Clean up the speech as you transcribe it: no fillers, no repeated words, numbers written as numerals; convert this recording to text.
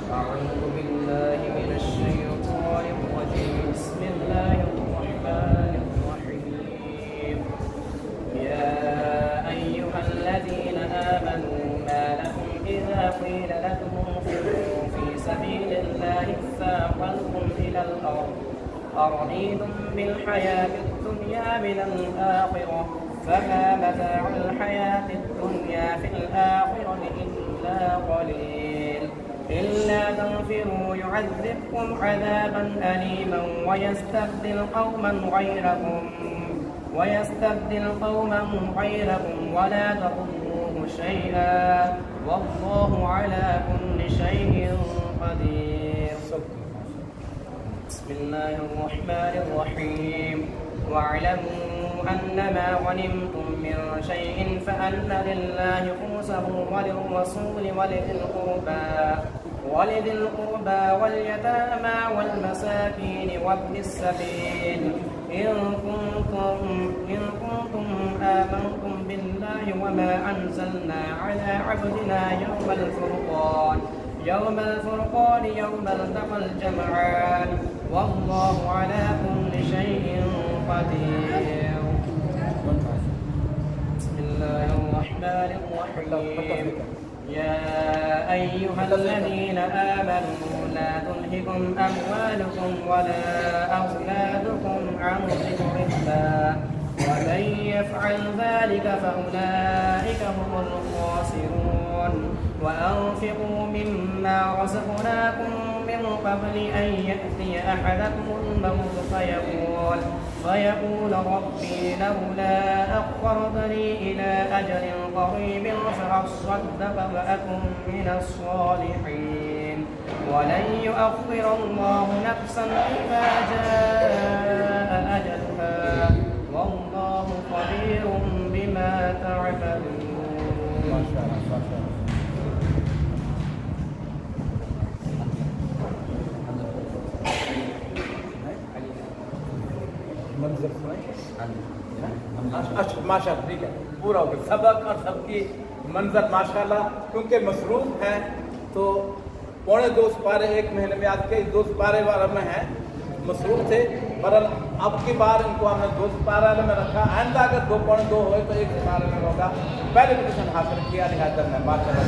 أعوذ بالله من الشيطان الرجيم. بسم الله الرحمن الرحيم. يا أيها الذين آمنوا ما لكم إذا قيل لكم انفروا في سبيل الله اثاقلتم إلى الأرض أرضيتم بالحياة الدنيا من الآخرة فما متاع الحياة الدنيا في الآخرة إلا قليل. إلا تنفروا يعذبكم عذابا أليما ويستبدل قوما غيركم ولا تضروه شيئا والله على كل شيء قدير. بسم الله الرحمن الرحيم. واعلموا أنما غنمتم من شيء فأن لله خمسه وللرسول ولذي القربى واليتامى والمساكين وابن السبيل إن كنتم آمنتم بالله وما أنزلنا على عبدنا يوم الفرقان يوم التقى الجمعان والله على كل شيء قدير. بسم الله الرحمن الرحيم. يا أيها الذين آمنوا لا تلهكم أموالكم ولا أولادكم عن ذكر الله ومن يفعل ذلك فأولئك هم الخاسرون. وأنفقوا مما رزقناكم من قبل أن يأتي أحدكم الموت فيقول ربي لولا أخرتني إلى أجل قريب فأصدق وأكن من الصالحين ولن يؤخر الله نفسا إذا جاء أجلها والله خبير بما تعملون. मंजर माशाल्लाह ठीक है पूरा हो गया सबक और सबकी मंजर माशाल्लाह क्योंकि मसरूफ है तो 2.25 पारे एक महीने में आज के 2 पारे वाले में है मसरूफ थे पर अब की बार इनको हमने 2 पारे में रखा आइंदा अगर 2.2 हो तो 1 पारे में होगा पहले पोजीशन हासिल किया लिहाजा में माशाल्लाह